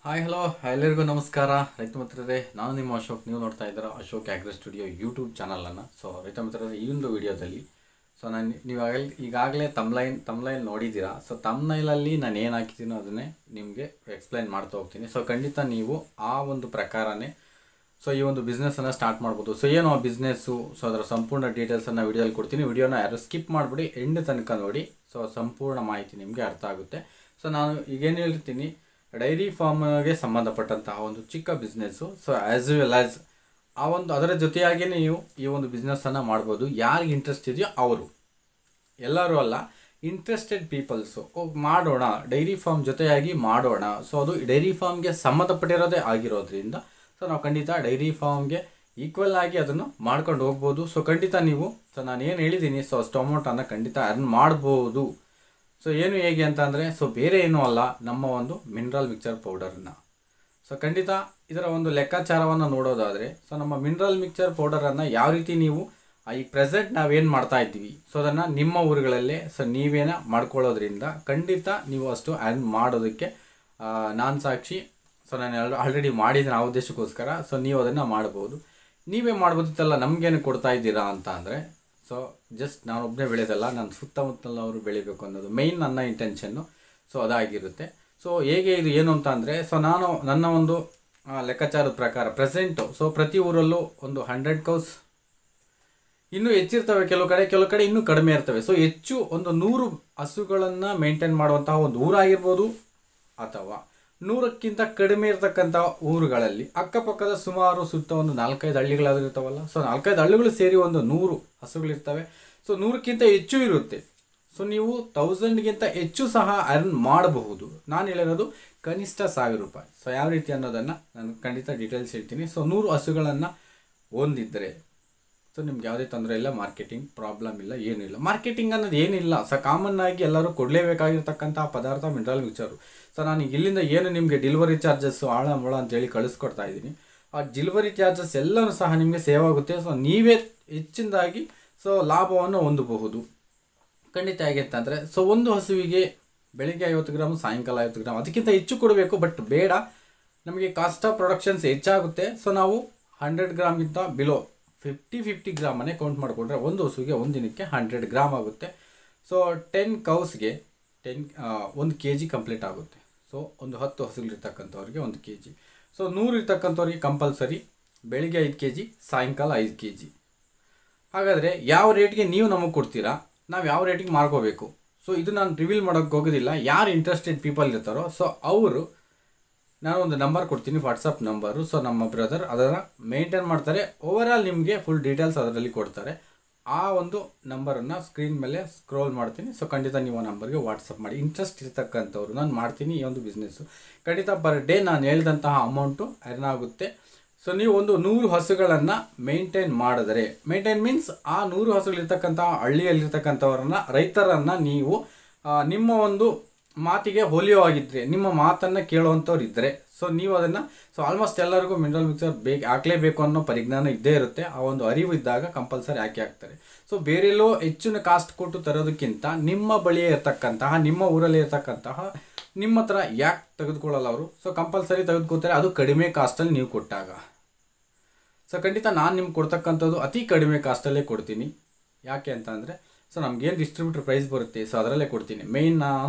Hi hello ಎಲ್ಲರಿಗೂ ನಮಸ್ಕಾರ ರೈತ ಮಿತ್ರರೇ. ನಾನು ನಿಮ್ಮ ಅಶೋಕ್. ನೀವು ನೋಡ್ತಾ ಇದ್ದೀರಾ ಅಶೋಕ್ ಆಗ್ರೋ ಸ್ಟುಡಿಯೋ ಯೂಟ್ಯೂಬ್ ಚಾನಲನ್ನು. ಸೊ ರೈತ ಮಿತ್ರರೇ, ಈ ಒಂದು ವಿಡಿಯೋದಲ್ಲಿ ನೀವು ಈಗಾಗಲೇ ತಮ್ಲೈನ್ ನೋಡಿದ್ದೀರಾ. ಸೊ ತಮ್ಲೈನಲ್ಲಿ ನಾನು ಏನು ಹಾಕಿದ್ದೀನೋ ಅದನ್ನೇ ನಿಮಗೆ ಎಕ್ಸ್ಪ್ಲೈನ್ ಮಾಡ್ತಾ ಹೋಗ್ತೀನಿ. ಸೊ ಖಂಡಿತ ನೀವು ಆ ಒಂದು ಪ್ರಕಾರನೇ ಈ ಒಂದು ಬಿಸ್ನೆಸ್ಸನ್ನು ಸ್ಟಾರ್ಟ್ ಮಾಡ್ಬೋದು. ಸೊ ಏನು ಆ ಬಿಸ್ನೆಸ್ಸು, ಸೊ ಅದರ ಸಂಪೂರ್ಣ ಡೀಟೇಲ್ಸನ್ನು ವಿಡಿಯೋದಲ್ಲಿ ಕೊಡ್ತೀನಿ. ವಿಡಿಯೋನ ಯಾರು ಸ್ಕಿಪ್ ಮಾಡಿಬಿಡಿ, ಎಂಡ್ ತನಕ ನೋಡಿ. ಸೊ ಸಂಪೂರ್ಣ ಮಾಹಿತಿ ನಿಮಗೆ ಅರ್ಥ ಆಗುತ್ತೆ. ಸೊ ನಾನು ಈಗೇನು ಹೇಳ್ತೀನಿ, ಡೈರಿ ಫಾರ್ಮ್ಗೆ ಸಂಬಂಧಪಟ್ಟಂತಹ ಒಂದು ಚಿಕ್ಕ business. So as well as ಅದರ ಜೊತೆಯಾಗಿಯೇ ನೀವು ಈ ಒಂದು ಬಿಸ್ನೆಸ್ಸನ್ನು ಮಾಡ್ಬೋದು. ಯಾರಿಗೆ ಇಂಟ್ರೆಸ್ಟ್ ಇದೆಯೋ ಅವರು, ಎಲ್ಲರೂ ಅಲ್ಲ, ಇಂಟ್ರೆಸ್ಟೆಡ್ ಪೀಪಲ್ಸು ಮಾಡೋಣ, ಡೈರಿ ಫಾರ್ಮ್ ಜೊತೆಯಾಗಿ ಮಾಡೋಣ. ಸೊ ಅದು ಡೈರಿ ಫಾರ್ಮ್ಗೆ ಸಂಬಂಧಪಟ್ಟಿರೋದೇ ಆಗಿರೋದ್ರಿಂದ ಸೊ ನಾವು ಖಂಡಿತ ಡೈರಿ ಫಾರ್ಮ್ಗೆ ಈಕ್ವಲ್ ಆಗಿ ಅದನ್ನು ಮಾಡ್ಕೊಂಡು ಹೋಗ್ಬೋದು. ಸೊ ಖಂಡಿತ ನೀವು ನಾನು ಏನು ಹೇಳಿದ್ದೀನಿ, ಸೊ ಅಷ್ಟು ಅಮೌಂಟನ್ನು ಖಂಡಿತ ಅರ್ನ್ ಮಾಡ್ಬೋದು. ಸೊ ಏನು ಹೇಗೆ ಅಂತ ಅಂದರೆ, ಸೊ ಬೇರೆ ಏನೂ ಅಲ್ಲ, ನಮ್ಮ ಒಂದು ಮಿನರಲ್ ಮಿಕ್ಚರ್ ಪೌಡರನ್ನು. ಸೊ ಖಂಡಿತ ಇದರ ಒಂದು ಲೆಕ್ಕಾಚಾರವನ್ನು ನೋಡೋದಾದರೆ, ಸೊ ನಮ್ಮ ಮಿನರಲ್ ಮಿಕ್ಚರ್ ಪೌಡರನ್ನು ಯಾವ ರೀತಿ ನೀವು ಈಗ ಪ್ರೆಸೆಂಟ್ ನಾವೇನು ಮಾಡ್ತಾ ಇದ್ದೀವಿ, ಸೊ ಅದನ್ನು ನಿಮ್ಮ ಊರುಗಳಲ್ಲೇ ನೀವೇನ ಮಾಡ್ಕೊಳ್ಳೋದ್ರಿಂದ ಖಂಡಿತ ನೀವು ಅಷ್ಟು ಅರ್ನ್ ಮಾಡೋದಕ್ಕೆ ನಾನು ಸಾಕ್ಷಿ. ಸೊ ನಾನು ಆಲ್ರೆಡಿ ಮಾಡಿದ್ದೀನಿ ಆ ಉದ್ದೇಶಕ್ಕೋಸ್ಕರ. ಸೊ ನೀವು ಅದನ್ನು ಮಾಡ್ಬೋದು. ನೀವೇ ಮಾಡ್ಬೋದಿತ್ತಲ್ಲ, ನಮಗೇನು ಕೊಡ್ತಾ ಇದ್ದೀರಾ ಅಂತ ಅಂದರೆ, ಸೊ ಜಸ್ಟ್ ನಾನೊಬ್ಬನೇ ಬೆಳೆಯೋದಲ್ಲ, ನನ್ನ ಸುತ್ತಮುತ್ತಲವರು ಬೆಳಿಬೇಕು ಅನ್ನೋದು ಮೈನ್ ನನ್ನ ಇಂಟೆನ್ಷನ್ನು. ಸೊ ಅದಾಗಿರುತ್ತೆ. ಸೊ ಹೇಗೆ ಇದು ಏನು ಅಂತ ಅಂದರೆ, ಸೊ ನಾನು ನನ್ನ ಒಂದು ಲೆಕ್ಕಾಚಾರದ ಪ್ರಕಾರ ಪ್ರೆಸೆಂಟು ಪ್ರತಿ ಊರಲ್ಲೂ ಒಂದು 100 ಕೌಸ್ ಇನ್ನೂ ಹೆಚ್ಚಿರ್ತವೆ, ಕೆಲವು ಕಡೆ ಇನ್ನೂ ಕಡಿಮೆ ಇರ್ತವೆ. ಸೊ ಹೆಚ್ಚು ಒಂದು 100 ಹಸುಗಳನ್ನು ಮೇಂಟೈನ್ ಮಾಡುವಂತಹ ಒಂದು ಊರಾಗಿರ್ಬೋದು, ಅಥವಾ 100ಕ್ಕಿಂತ ಕಡಿಮೆ ಇರ್ತಕ್ಕಂಥ ಊರುಗಳಲ್ಲಿ ಅಕ್ಕಪಕ್ಕದ ಸುಮಾರು ಸುತ್ತ ಒಂದು 4-5 ಹಳ್ಳಿಗಳಾದರೂ ಇರ್ತಾವಲ್ಲ. ಸೊ 4-5 ಹಳ್ಳಿಗಳು ಸೇರಿ ಒಂದು 100 ಹಸುಗಳಿರ್ತವೆ. ಸೊ 100ಕ್ಕಿಂತ ಹೆಚ್ಚು ಇರುತ್ತೆ. ಸೊ ನೀವು 1000ಗಿಂತ ಹೆಚ್ಚು ಸಹ ಅರ್ನ್ ಮಾಡಬಹುದು. ನಾನು ಹೇಳಿರೋದು ಕನಿಷ್ಠ 1000 ರೂಪಾಯಿ. ಸೊ ಯಾವ ರೀತಿ ಅನ್ನೋದನ್ನು ನಾನು ಖಂಡಿತ ಡೀಟೇಲ್ಸ್ ಹೇಳ್ತೀನಿ. ಸೊ 100 ಹಸುಗಳನ್ನು ಹೊಂದಿದ್ದರೆ ಸೊ ನಿಮ್ಗೆ ಯಾವುದೇ ತೊಂದರೆ ಇಲ್ಲ, ಮಾರ್ಕೆಟಿಂಗ್ ಪ್ರಾಬ್ಲಮ್ ಇಲ್ಲ, ಏನೂ ಇಲ್ಲ. ಮಾರ್ಕೆಟಿಂಗ್ ಅನ್ನೋದು ಏನಿಲ್ಲ. ಸೊ ಕಾಮನ್ ಆಗಿ ಎಲ್ಲರೂ ಕೊಡಲೇಬೇಕಾಗಿರ್ತಕ್ಕಂಥ ಪದಾರ್ಥ ಮಿನರಲ್ ಮಿಕ್ಚರು. ಸೊ ನಾನು ಇಲ್ಲಿಂದ ಏನು ನಿಮಗೆ ಡೆಲಿವರಿ ಚಾರ್ಜಸ್ಸು ಆಳ ಮೊಳ ಅಂತೇಳಿ ಕಳಿಸ್ಕೊಡ್ತಾ ಇದ್ದೀನಿ. ಆ ಡೆಲಿವರಿ ಚಾರ್ಜಸ್ ಎಲ್ಲವೂ ಸಹ ನಿಮಗೆ ಸೇವ್ ಆಗುತ್ತೆ. ಸೊ ನೀವೇ ಹೆಚ್ಚಿನದಾಗಿ ಲಾಭವನ್ನು ಹೊಂದಬಹುದು. ಖಂಡಿತ ಹೇಗೆ ಅಂತಂದರೆ, ಸೊ ಒಂದು ಹಸುವಿಗೆ ಬೆಳಿಗ್ಗೆ 50 ಗ್ರಾಮ್, ಸಾಯಂಕಾಲ 50 ಗ್ರಾಮ್, ಅದಕ್ಕಿಂತ ಹೆಚ್ಚು ಕೊಡಬೇಕು. ಬಟ್ ಬೇಡ, ನಮಗೆ ಕಾಸ್ಟ್ ಆಫ್ ಪ್ರೊಡಕ್ಷನ್ಸ್ ಹೆಚ್ಚಾಗುತ್ತೆ. ಸೊ ನಾವು 100 ಗ್ರಾಮ್ಗಿಂತ ಬಿಲೋ 50 ಗ್ರಾಮನ್ನೇ ಕೌಂಟ್ ಮಾಡಿಕೊಂಡ್ರೆ ಒಂದು ಹಸುವಿಗೆ ಒಂದು ದಿನಕ್ಕೆ 100 ಗ್ರಾಮ್ ಆಗುತ್ತೆ. ಸೊ 10 ಕೌಸ್ಗೆ 1 kg ಕಂಪ್ಲೀಟ್ ಆಗುತ್ತೆ. ಸೊ ಒಂದು 10 ಹಸುಗಳಿರ್ತಕ್ಕಂಥವ್ರಿಗೆ 1 kg. ಸೊ 100 ಇರ್ತಕ್ಕಂಥವ್ರಿಗೆ ಕಂಪಲ್ಸರಿ ಬೆಳಿಗ್ಗೆ 5 kg, ಸಾಯಂಕಾಲ 5 kg. ಹಾಗಾದರೆ ಯಾವ ರೇಟ್ಗೆ ನೀವು ನಮಗೆ ಕೊಡ್ತೀರಾ, ನಾವು ಯಾವ ರೇಟಿಗೆ ಮಾರ್ಕೋಬೇಕು? ಸೊ ಇದು ನಾನು ರಿವೀಲ್ ಮಾಡೋಕ್ಕೆ ಹೋಗೋದಿಲ್ಲ. ಯಾರು ಇಂಟ್ರೆಸ್ಟೆಡ್ ಪೀಪಲ್ ಇರ್ತಾರೋ ಸೊ ಅವರು, ನಾನು ಒಂದು ನಂಬರ್ ಕೊಡ್ತೀನಿ, ವಾಟ್ಸಪ್ ನಂಬರು. ಸೊ ನಮ್ಮ ಬ್ರದರ್ ಅದನ್ನು ಮೇಂಟೈನ್ ಮಾಡ್ತಾರೆ. ಓವರಾಲ್ ನಿಮಗೆ ಫುಲ್ ಡೀಟೇಲ್ಸ್ ಅದರಲ್ಲಿ ಕೊಡ್ತಾರೆ. ಆ ಒಂದು ನಂಬರನ್ನು ಸ್ಕ್ರೀನ್ ಮೇಲೆ ಸ್ಕ್ರೋಲ್ ಮಾಡ್ತೀನಿ. ಸೊ ಖಂಡಿತ ನೀವು ಆ ನಂಬರ್ಗೆ ವಾಟ್ಸಪ್ ಮಾಡಿ. ಇಂಟ್ರೆಸ್ಟ್ ಇರ್ತಕ್ಕಂಥವ್ರು, ನಾನು ಮಾಡ್ತೀನಿ ಈ ಒಂದು ಬಿಸ್ನೆಸ್ಸು, ಖಂಡಿತ ಪರ್ ಡೇ ನಾನು ಹೇಳಿದಂತಹ ಅಮೌಂಟು ಅರ್ನ್ ಆಗುತ್ತೆ. ಸೊ ನೀವು ಒಂದು 100 ಹಸುಗಳನ್ನು ಮೇಂಟೈನ್ ಮಾಡಿದರೆ, ಮೇಂಟೈನ್ ಮೀನ್ಸ್ ಆ 100 ಹಸುಗಳಿರ್ತಕ್ಕಂಥ ಹಳ್ಳಿಯಲ್ಲಿರ್ತಕ್ಕಂಥವ್ರನ್ನ, ರೈತರನ್ನು ನೀವು ನಿಮ್ಮ ಒಂದು ಮಾತಿಗೆ ಹೋಲಿಯೋವಾಗಿದ್ದರೆ, ನಿಮ್ಮ ಮಾತನ್ನು ಕೇಳುವಂಥವ್ರು ಇದ್ದರೆ, ಸೊ ನೀವು ಅದನ್ನು ಆಲ್ಮೋಸ್ಟ್ ಎಲ್ಲರಿಗೂ ಮಿನರಲ್ ಮಿಕ್ಸರ್ ಹಾಕಲೇಬೇಕು ಅನ್ನೋ ಪರಿಜ್ಞಾನ ಇದ್ದೇ ಇರುತ್ತೆ. ಆ ಒಂದು ಅರಿವು ಇದ್ದಾಗ ಕಂಪಲ್ಸರಿ ಹಾಕ್ತಾರೆ. ಸೊ ಬೇರೆಲ್ಲೋ ಹೆಚ್ಚಿನ ಕಾಸ್ಟ್ ಕೊಟ್ಟು ತರೋದಕ್ಕಿಂತ ನಿಮ್ಮ ಬಳಿಯೇ ಇರ್ತಕ್ಕಂತಹ, ನಿಮ್ಮ ಊರಲ್ಲಿ ಇರ್ತಕ್ಕಂತಹ ನಿಮ್ಮ ಹತ್ರ ಯಾಕೆ ತೆಗೆದುಕೊಳ್ಳಲ್ಲ ಅವರು? ಸೊ ಕಂಪಲ್ಸರಿ ತೆಗೆದುಕೊಳ್ತಾರೆ, ಅದು ಕಡಿಮೆ ಕಾಸ್ಟಲ್ಲಿ ನೀವು ಕೊಟ್ಟಾಗ. ಸೊ ಖಂಡಿತ ನಾನು ನಿಮ್ಗೆ ಕೊಡ್ತಕ್ಕಂಥದ್ದು ಅತಿ ಕಡಿಮೆ ಕಾಸ್ಟಲ್ಲೇ ಕೊಡ್ತೀನಿ. ಯಾಕೆ ಅಂತ ಅಂದರೆ, ಸೊ ನಮಗೇನು ಡಿಸ್ಟ್ರಿಬ್ಯೂಟರ್ ಪ್ರೈಸ್ ಬರುತ್ತೆ, ಸೊ ಅದರಲ್ಲೇ ಕೊಡ್ತೀನಿ. ಮೇಯ್ನ್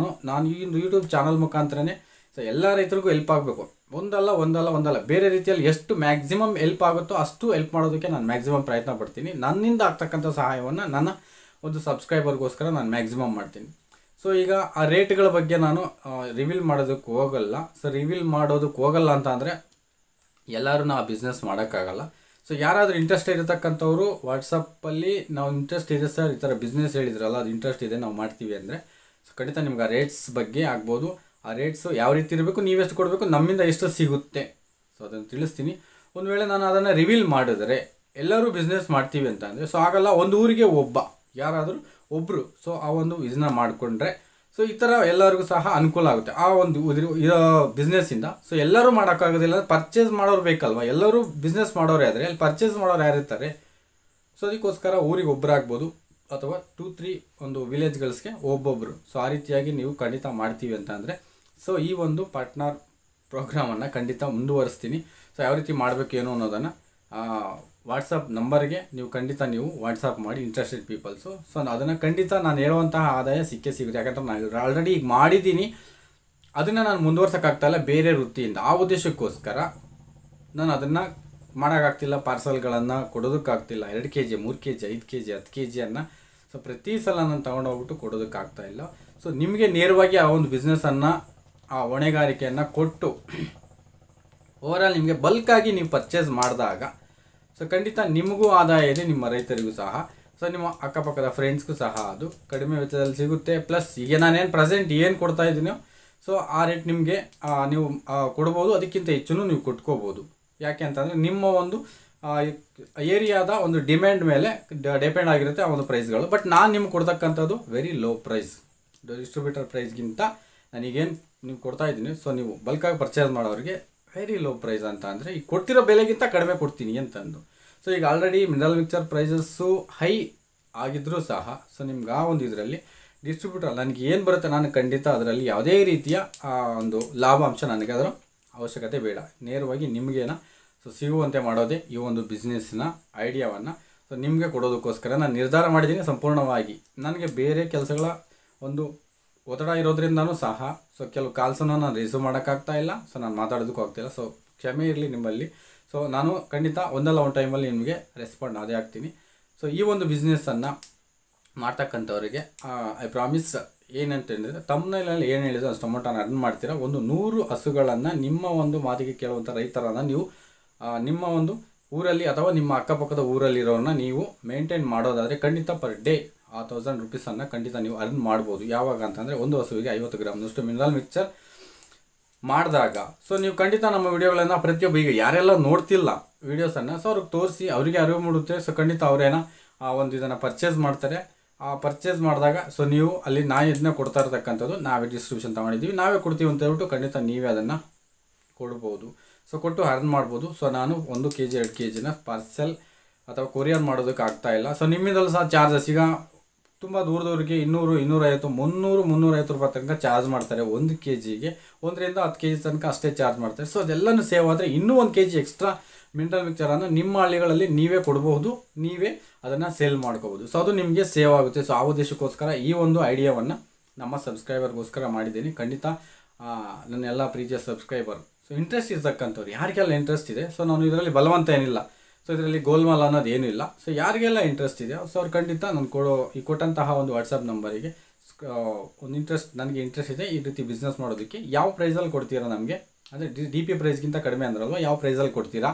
ನಾನು ಈ ಒಂದು ಯೂಟ್ಯೂಬ್ ಚಾನಲ್ ಮುಖಾಂತರನೇ ಸೊ ಎಲ್ಲ ರೈತರಿಗೂ ಹೆಲ್ಪ್ ಆಗಬೇಕು. ಒಂದಲ್ಲ ಬೇರೆ ರೀತಿಯಲ್ಲಿ ಎಷ್ಟು ಮ್ಯಾಕ್ಸಿಮಮ್ ಹೆಲ್ಪ್ ಆಗುತ್ತೋ ಅಷ್ಟು ಹೆಲ್ಪ್ ಮಾಡೋದಕ್ಕೆ ನಾನು ಮ್ಯಾಕ್ಸಿಮಮ್ ಪ್ರಯತ್ನ ಪಡ್ತೀನಿ. ನನ್ನಿಂದ ಆಗ್ತಕ್ಕಂಥ ಸಹಾಯವನ್ನು ನನ್ನ ಒಂದು ಸಬ್ಸ್ಕ್ರೈಬರ್ಗೋಸ್ಕರ ನಾನು ಮ್ಯಾಕ್ಸಿಮಮ್ ಮಾಡ್ತೀನಿ. ಸೊ ಈಗ ಆ ರೇಟ್ಗಳ ಬಗ್ಗೆ ನಾನು ರಿವೀಲ್ ಮಾಡೋದಕ್ಕೆ ಹೋಗಲ್ಲ. ಸೊ ರಿವೀಲ್ ಮಾಡೋದಕ್ಕೆ ಹೋಗಲ್ಲ ಅಂತ ಅಂದರೆ ಎಲ್ಲರೂ ಆ ಬಿಸ್ನೆಸ್ ಮಾಡೋಕ್ಕಾಗಲ್ಲ. ಸೊ ಯಾರಾದರೂ ಇಂಟ್ರೆಸ್ಟ್ ಇರತಕ್ಕಂಥವ್ರು ವಾಟ್ಸಪ್ಪಲ್ಲಿ, ನಾವು ಇಂಟ್ರೆಸ್ಟ್ ಇದೆ ಸರ್, ಈ ಥರ ಬಿಸ್ನೆಸ್ ಹೇಳಿದ್ರಲ್ಲ, ಅದು ಇಂಟ್ರೆಸ್ಟ್ ಇದೆ, ನಾವು ಮಾಡ್ತೀವಿ ಅಂದರೆ, ಸೊ ಖಂಡಿತ ನಿಮ್ಗೆ ಆ ರೇಟ್ಸ್ ಬಗ್ಗೆ ಆಗ್ಬೋದು. ಆ ರೇಟ್ಸು ಯಾವ ರೀತಿ ಇರಬೇಕು, ನೀವೆಷ್ಟು ಕೊಡಬೇಕು, ನಮ್ಮಿಂದ ಎಷ್ಟು ಸಿಗುತ್ತೆ, ಸೊ ಅದನ್ನು ತಿಳಿಸ್ತೀನಿ. ಒಂದು ವೇಳೆ ನಾನು ಅದನ್ನು ರಿವೀಲ್ ಮಾಡಿದರೆ ಎಲ್ಲರೂ ಬಿಸ್ನೆಸ್ ಮಾಡ್ತೀವಿ ಅಂತ ಅಂದರೆ, ಸೊ ಆಗಲ್ಲ. ಒಂದು ಊರಿಗೆ ಯಾರಾದರೂ ಒಬ್ಬರು ಸೊ ಆ ಒಂದು ಇದನ್ನ ಮಾಡಿಕೊಂಡ್ರೆ, ಸೊ ಈ ಥರ ಎಲ್ಲರಿಗೂ ಸಹ ಅನುಕೂಲ ಆಗುತ್ತೆ ಆ ಒಂದು ಬಿಸ್ನೆಸ್ಸಿಂದ. ಸೊ ಎಲ್ಲರೂ ಮಾಡೋಕ್ಕಾಗೋದಿಲ್ಲ, ಪರ್ಚೇಸ್ ಮಾಡೋರು ಬೇಕಲ್ವ. ಎಲ್ಲರೂ ಬಿಸ್ನೆಸ್ ಮಾಡೋರೇ ಆದರೆ ಅಲ್ಲಿ ಪರ್ಚೇಸ್ ಮಾಡೋರು ಯಾರಿರ್ತಾರೆ? ಸೊ ಅದಕ್ಕೋಸ್ಕರ ಊರಿಗೆ ಒಬ್ಬರಾಗ್ಬೋದು, ಅಥವಾ 2-3 ಒಂದು ವಿಲೇಜ್ಗಳ್ಸ್ಗೆ ಒಬ್ಬೊಬ್ಬರು. ಸೊ ಆ ರೀತಿಯಾಗಿ ನೀವು ಖಂಡಿತ ಮಾಡ್ತೀವಿ ಅಂತ ಅಂದರೆ, ಸೊ ಈ ಒಂದು ಪಾರ್ಟ್ನರ್ ಪ್ರೋಗ್ರಾಮನ್ನು ಖಂಡಿತ ಮುಂದುವರಿಸ್ತೀನಿ. ಸೊ ಯಾವ ರೀತಿ ಮಾಡಬೇಕು ಏನು ಅನ್ನೋದನ್ನು ವಾಟ್ಸಪ್ ನಂಬರ್ಗೆ ನೀವು ವಾಟ್ಸಪ್ ಮಾಡಿ ಇಂಟ್ರೆಸ್ಟೆಡ್ ಪೀಪಲ್ಸು. ಸೊ ಅದನ್ನು ಖಂಡಿತ ನಾನು ಹೇಳುವಂತಹ ಆದಾಯ ಸಿಗುತ್ತೆ. ಯಾಕಂದರೆ ನಾನು ಆಲ್ರೆಡಿ ಈಗ ಮಾಡಿದ್ದೀನಿ, ಅದನ್ನು ನಾನು ಮುಂದುವರ್ಸೋಕ್ಕಾಗ್ತಾಯಿಲ್ಲ ಬೇರೆ ವೃತ್ತಿಯಿಂದ. ಆ ಉದ್ದೇಶಕ್ಕೋಸ್ಕರ ನಾನು ಅದನ್ನು ಮಾಡೋಕ್ಕಾಗ್ತಿಲ್ಲ, ಪಾರ್ಸಲ್ಗಳನ್ನು ಕೊಡೋದಕ್ಕಾಗ್ತಿಲ್ಲ. 2 kg 3 kg 5 kg 10 kg ಅನ್ನು ಸೊ ಪ್ರತಿ ಸಲ ನಾನು ತೊಗೊಂಡೋಗ್ಬಿಟ್ಟು ಕೊಡೋದಕ್ಕಾಗ್ತಾಯಿಲ್ಲ. ಸೊ ನಿಮಗೆ ನೇರವಾಗಿ ಆ ಒಂದು ಬಿಸ್ನೆಸ್ಸನ್ನು, ಆ ಹೊಣೆಗಾರಿಕೆಯನ್ನು ಕೊಟ್ಟು ಓವರಾಲ್ ನಿಮಗೆ ಬಲ್ಕಾಗಿ ನೀವು ಪರ್ಚೇಸ್ ಮಾಡಿದಾಗ ಸೊ ಖಂಡಿತ ನಿಮಗೂ ಆದಾಯ ಇದೆ, ನಿಮ್ಮ ರೈತರಿಗೂ ಸಹ, ಸೊ ನಿಮ್ಮ ಅಕ್ಕಪಕ್ಕದ ಫ್ರೆಂಡ್ಸ್ಗೂ ಸಹ ಅದು ಕಡಿಮೆ ವೆಚ್ಚದಲ್ಲಿ ಸಿಗುತ್ತೆ. ಪ್ಲಸ್ ಈಗ ನಾನೇನು ಪ್ರೆಸೆಂಟ್ ಏನು ಕೊಡ್ತಾ ಇದ್ದೀನೋ ಸೊ ಆ ರೇಟ್ ನಿಮಗೆ ನೀವು ಕೊಡ್ಬೋದು, ಅದಕ್ಕಿಂತ ಹೆಚ್ಚು ನೀವು ಕೊಟ್ಕೋಬೋದು. ಯಾಕೆ ಅಂತಂದರೆ ನಿಮ್ಮ ಒಂದು ಏರಿಯಾದ ಒಂದು ಡಿಮ್ಯಾಂಡ್ ಮೇಲೆ ಡಿಪೆಂಡ್ ಆಗಿರುತ್ತೆ ಆ ಒಂದು ಪ್ರೈಸ್ಗಳು. ಬಟ್ ನಾನು ನಿಮ್ಗೆ ಕೊಡ್ತಕ್ಕಂಥದ್ದು ವೆರಿ ಲೋ ಪ್ರೈಸ್, ಡಿಸ್ಟ್ರಿಬ್ಯೂಟರ್ ಪ್ರೈಸ್ಗಿಂತ ನನಗೇನು ನೀವು ಕೊಡ್ತಾ ಇದ್ದೀನಿ. ಸೊ ನೀವು ಬಲ್ಕಾಗಿ ಪರ್ಚೇಸ್ ಮಾಡೋರಿಗೆ ವೆರಿ ಲೋ ಪ್ರೈಸ್ ಅಂತ ಅಂದರೆ ಈಗ ಕೊಡ್ತಿರೋ ಬೆಲೆಗಿಂತ ಕಡಿಮೆ ಕೊಡ್ತೀನಿ ಅಂತಂದು. ಸೊ ಈಗ already mineral mixer prices high ಆಗಿದ್ದರೂ ಸಹ ಸೊ ನಿಮ್ಗೆ ಆ ಒಂದು ಇದರಲ್ಲಿ ಡಿಸ್ಟ್ರಿಬ್ಯೂಟರ್ ನನಗೆ ಏನು ಬರುತ್ತೆ, ನಾನು ಖಂಡಿತ ಅದರಲ್ಲಿ ಯಾವುದೇ ರೀತಿಯ ಒಂದು ಲಾಭಾಂಶ ನನಗೆ ಅದರ ಅವಶ್ಯಕತೆ ಬೇಡ. ನೇರವಾಗಿ ನಿಮಗೇನ ಸೊ ಸಿಗುವಂತೆ ಮಾಡೋದೇ ಈ ಒಂದು ಬಿಸ್ನೆಸ್ನ ಐಡಿಯಾವನ್ನು ಸೊ ನಿಮಗೆ ಕೊಡೋದಕ್ಕೋಸ್ಕರ ನಾನು ನಿರ್ಧಾರ ಮಾಡಿದ್ದೀನಿ ಸಂಪೂರ್ಣವಾಗಿ. ನನಗೆ ಬೇರೆ ಕೆಲಸಗಳ ಒಂದು ಒತ್ತಡ ಇರೋದ್ರಿಂದನೂ ಸಹ ಸೊ ಕೆಲವು ಕಾಲ್ಸನ್ನು ನಾನು ರಿಸೀವ್ ಮಾಡೋಕ್ಕಾಗ್ತಾ ಇಲ್ಲ, ಸೊ ನಾನು ಮಾತಾಡೋದಕ್ಕೂ ಆಗ್ತಾಯಿಲ್ಲ. ಸೊ ಕ್ಷಮೆ ಇರಲಿ ನಿಮ್ಮಲ್ಲಿ. ಸೊ ನಾನು ಖಂಡಿತ ಒಂದಲ್ಲ ಒಂದು ಟೈಮಲ್ಲಿ ನಿಮಗೆ ರೆಸ್ಪಾಂಡ್ ಅದೇ ಆಗ್ತೀನಿ. ಸೊ ಈ ಒಂದು ಬಿಸ್ನೆಸ್ಸನ್ನು ಮಾಡ್ತಕ್ಕಂಥವ್ರಿಗೆ ಐ ಪ್ರಾಮಿಸ್ ಏನಂತ ಹೇಳಿದರೆ ತಮ್ಮನೇಲಿ ಏನು ಹೇಳಿದ್ರು ಅಷ್ಟು ಅಮೌಂಟನ್ನು ಅರ್ನ್ ಮಾಡ್ತೀರಾ. ಒಂದು 100 ಹಸುಗಳನ್ನು ನಿಮ್ಮ ಒಂದು ಮಾತಿಗೆ ಕೇಳುವಂಥ ರೈತರನ್ನು ನೀವು ನಿಮ್ಮ ಒಂದು ಊರಲ್ಲಿ ಅಥವಾ ನಿಮ್ಮ ಅಕ್ಕಪಕ್ಕದ ಊರಲ್ಲಿರೋರನ್ನ ನೀವು ಮೇಂಟೈನ್ ಮಾಡೋದಾದರೆ ಖಂಡಿತ ಪರ್ ಡೇ 1000 ರೂಪೀಸನ್ನು ಖಂಡಿತ ನೀವು ಅರ್ನ್ ಮಾಡ್ಬೋದು. ಯಾವಾಗ ಅಂತಂದರೆ ಒಂದು ಹಸುವಿಗೆ 50 ಗ್ರಾಮ್ನಷ್ಟು ಮಿನರಲ್ ಮಿಕ್ಸರ್ ಮಾಡಿದಾಗ ಸೊ ನೀವು ಖಂಡಿತ ನಮ್ಮ ವಿಡಿಯೋಗಳನ್ನು ಪ್ರತಿಯೊಬ್ಬ ಈಗ ಯಾರೆಲ್ಲ ನೋಡ್ತಿಲ್ಲ ವೀಡಿಯೋಸನ್ನು ಸೊ ಅವ್ರಿಗೆ ತೋರಿಸಿ ಅವರಿಗೆ ಅರಿವು ಮೂಡುತ್ತೆ. ಸೊ ಖಂಡಿತ ಅವರೇನ ಒಂದು ಇದನ್ನು ಪರ್ಚೇಸ್ ಮಾಡ್ತಾರೆ. ಆ ಪರ್ಚೇಸ್ ಮಾಡಿದಾಗ ಸೊ ನೀವು ಅಲ್ಲಿ ಇದನ್ನ ಕೊಡ್ತಾ ಇರ್ತಕ್ಕಂಥದ್ದು ನಾವೇ ಡಿಸ್ಟ್ರಿಬ್ಯೂಷನ್ ತೊಗೊಂಡಿದ್ದೀವಿ, ನಾವೇ ಕೊಡ್ತೀವಿ ಅಂತ ಹೇಳ್ಬಿಟ್ಟು ಖಂಡಿತ ನೀವೇ ಅದನ್ನು ಕೊಡ್ಬೋದು. ಸೊ ಕೊಟ್ಟು ಅರ್ನ್ ಮಾಡ್ಬೋದು. ಸೊ ನಾನು 1 kg 2 kgನ ಪಾರ್ಸೆಲ್ ಅಥವಾ ಕೊರಿಯರ್ ಮಾಡೋದಕ್ಕೆ ಆಗ್ತಾಯಿಲ್ಲ. ಸೊ ನಿಮ್ಮಿಂದಲೂ ಸಹ ಚಾರ್ಜಸ್ ಈಗ ತುಂಬ ದೂರದವ್ರಿಗೆ 200 250 300 350 ರೂಪಾಯಿ ತನಕ ಚಾರ್ಜ್ ಮಾಡ್ತಾರೆ 1 kgಗೆ. 1 ರಿಂದ 10 kg ತನಕ ಅಷ್ಟೇ ಚಾರ್ಜ್ ಮಾಡ್ತಾರೆ. ಸೊ ಅದೆಲ್ಲನೂ ಸೇವ್ ಆದರೆ ಇನ್ನೂ 1 kg ಎಕ್ಸ್ಟ್ರಾ ಮಿನರಲ್ ಮಿಕ್ಸರನ್ನು ನಿಮ್ಮ ಹಳ್ಳಿಗಳಲ್ಲಿ ನೀವೇ ಕೊಡಬಹುದು, ನೀವೇ ಅದನ್ನು ಸೇಲ್ ಮಾಡ್ಕೋಬೋದು. ಸೊ ಅದು ನಿಮಗೆ ಸೇವ್ ಆಗುತ್ತೆ. ಸೊ ಆ ಉದ್ದೇಶಕ್ಕೋಸ್ಕರ ಈ ಒಂದು ಐಡಿಯಾವನ್ನು ನಮ್ಮ ಸಬ್ಸ್ಕ್ರೈಬರ್ಗೋಸ್ಕರ ಮಾಡಿದ್ದೀನಿ. ಖಂಡಿತ ನನ್ನ ಎಲ್ಲ ಪ್ರೀತಿಯ ಸಬ್ಸ್ಕ್ರೈಬರ್ ಸೊ ಇಂಟ್ರೆಸ್ಟ್ ಇರ್ತಕ್ಕಂಥವ್ರು ಯಾರಿಗೆಲ್ಲ ಇಂಟ್ರೆಸ್ಟ್ ಇದೆ, ಸೊ ನಾನು ಇದರಲ್ಲಿ ಬಲವಂತ ಏನಿಲ್ಲ, ಸೊ ಇದರಲ್ಲಿ ಗೋಲ್ಮಾಲ್ ಅನ್ನೋದು ಏನೂ ಇಲ್ಲ. ಸೊ ಯಾರಿಗೆಲ್ಲ ಇಂಟ್ರೆಸ್ಟ್ ಇದೆ ಸೊ ಅವ್ರು ಖಂಡಿತ ನಾನು ಕೊಟ್ಟಂತಹ ಒಂದು ವಾಟ್ಸಪ್ ನಂಬರಿಗೆ ಒಂದು ನನಗೆ ಇಂಟ್ರೆಸ್ಟ್ ಇದೆ ಈ ರೀತಿ ಬಿಸ್ನೆಸ್ ಮಾಡೋದಕ್ಕೆ, ಯಾವ ಪ್ರೈಸಲ್ಲಿ ಕೊಡ್ತೀರಾ ನಮಗೆ, ಅಂದರೆ DP ಪ್ರೈಸ್ಗಿಂತ ಕಡಿಮೆ ಅಂದ್ರಲ್ವ, ಯಾವ ಪ್ರೈಸಲ್ಲಿ ಕೊಡ್ತೀರಾ,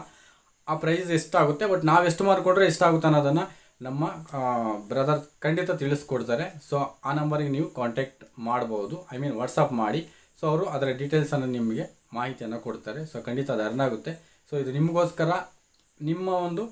ಆ ಪ್ರೈಸ್ ಎಷ್ಟಾಗುತ್ತೆ, ಬಟ್ ನಾವು ಎಷ್ಟು ಮಾರ್ಕೊಂಡ್ರೆ ಎಷ್ಟಾಗುತ್ತೆ ಅನ್ನೋದನ್ನು ನಮ್ಮ ಬ್ರದರ್ ಖಂಡಿತ ತಿಳಿಸ್ಕೊಡ್ತಾರೆ. ಸೊ ಆ ನಂಬರಿಗೆ ನೀವು ಕಾಂಟ್ಯಾಕ್ಟ್ ಮಾಡ್ಬೋದು, ವಾಟ್ಸಪ್ ಮಾಡಿ. ಸೊ ಅವರು ಅದರ ಡೀಟೇಲ್ಸನ್ನು ನಿಮಗೆ ಮಾಹಿತಿಯನ್ನು ಕೊಡ್ತಾರೆ. ಸೊ ಖಂಡಿತ ಅದು ಅರ್ನ್ ಆಗುತ್ತೆ. ಸೊ ಇದು ನಿಮಗೋಸ್ಕರ ನಿಮ್ಮ ಒಂದು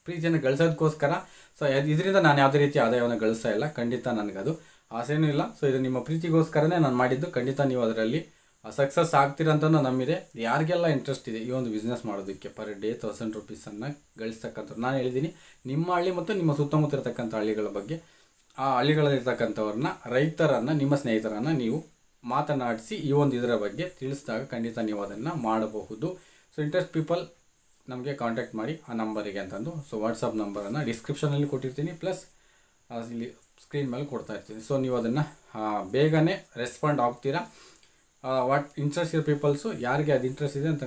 ಪ್ರೀತಿಯನ್ನು ಗಳಿಸೋದಕ್ಕೋಸ್ಕರ. ಸೊ ಇದರಿಂದ ನಾನು ಯಾವುದೇ ರೀತಿ ಆದಾಯವನ್ನು ಗಳಿಸ್ತಾ ಇಲ್ಲ, ಖಂಡಿತ ನನಗದು ಆಸೆನೂ ಇಲ್ಲ. ಸೊ ಇದು ನಿಮ್ಮ ಪ್ರೀತಿಗೋಸ್ಕರನೇ ನಾನು ಮಾಡಿದ್ದು. ಖಂಡಿತ ನೀವು ಅದರಲ್ಲಿ ಸಕ್ಸಸ್ ಆಗ್ತೀರಂತ ನಂಬಿದೆ. ಯಾರಿಗೆಲ್ಲ ಇಂಟ್ರೆಸ್ಟ್ ಇದೆ ಈ ಒಂದು ಬಿಸ್ನೆಸ್ ಮಾಡೋದಕ್ಕೆ ಪರ್ ಡೇ 1000 ರೂಪೀಸನ್ನು ಗಳಿಸ್ತಕ್ಕಂಥವ್ರು, ನಾನು ಹೇಳಿದ್ದೀನಿ ನಿಮ್ಮ ಹಳ್ಳಿ ಮತ್ತು ನಿಮ್ಮ ಸುತ್ತಮುತ್ತ ಇರತಕ್ಕಂಥ ಹಳ್ಳಿಗಳ ಬಗ್ಗೆ, ಆ ಹಳ್ಳಿಗಳಲ್ಲಿರ್ತಕ್ಕಂಥವ್ರನ್ನ ರೈತರನ್ನು ನಿಮ್ಮ ಸ್ನೇಹಿತರನ್ನು ನೀವು ಮಾತನಾಡಿಸಿ ಈ ಒಂದು ಇದರ ಬಗ್ಗೆ ತಿಳಿಸಿದಾಗ ಖಂಡಿತ ನೀವು ಅದನ್ನು ಮಾಡಬಹುದು. ಸೊ ಇಂಟ್ರೆಸ್ಟ್ ಪೀಪಲ್ ನಮಗೆ ಕಾಂಟ್ಯಾಕ್ಟ್ ಮಾಡಿ ಆ ನಂಬರಿಗೆ ಅಂತಂದು. ಸೊ ವಾಟ್ಸಪ್ ನಂಬರನ್ನು ಡಿಸ್ಕ್ರಿಪ್ಷನಲ್ಲಿ ಕೊಟ್ಟಿರ್ತೀನಿ, ಪ್ಲಸ್ ಇಲ್ಲಿ ಸ್ಕ್ರೀನ್ ಮೇಲೆ ಕೊಡ್ತಾ ಇರ್ತೀನಿ. ಸೊ ನೀವು ಅದನ್ನು ಬೇಗನೆ ರೆಸ್ಪಾಂಡ್ ಆಗ್ತೀರಾ. ಇಂಟ್ರೆಸ್ಟ್ ಇರೋ ಪೀಪಲ್ಸು ಯಾರಿಗೆ ಅದು ಇಂಟ್ರೆಸ್ಟ್ ಇದೆ ಅಂತ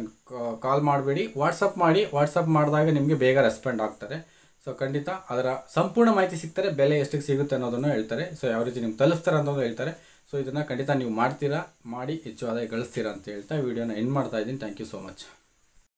ಕಾಲ್ ಮಾಡಬೇಡಿ, ವಾಟ್ಸಪ್ ಮಾಡಿ. ವಾಟ್ಸಪ್ ಮಾಡಿದಾಗ ನಿಮಗೆ ಬೇಗ ರೆಸ್ಪಾಂಡ್ ಆಗ್ತಾರೆ. ಸೊ ಖಂಡಿತ ಅದರ ಸಂಪೂರ್ಣ ಮಾಹಿತಿ ಸಿಗ್ತಾರೆ, ಬೆಲೆ ಎಷ್ಟಕ್ಕೆ ಸಿಗುತ್ತೆ ಅನ್ನೋದನ್ನು ಹೇಳ್ತಾರೆ. ಸೊ ಯಾವ ರೀತಿ ನಿಮ್ಗೆ ತಲುಪ್ತಾರೆ ಅನ್ನೋದು ಹೇಳ್ತಾರೆ. ಸೊ ಇದನ್ನು ಖಂಡಿತ ನೀವು ಮಾಡ್ತೀರಾ, ಮಾಡಿ ಹೆಚ್ಚು ಆದಾಯ ಗಳಿಸ್ತೀರಾ ಅಂತ ಹೇಳ್ತಾ ವಿಡಿಯೋನ ಎಂಡ್ ಮಾಡ್ತಾ ಇದ್ದೀನಿ. Thank you so much.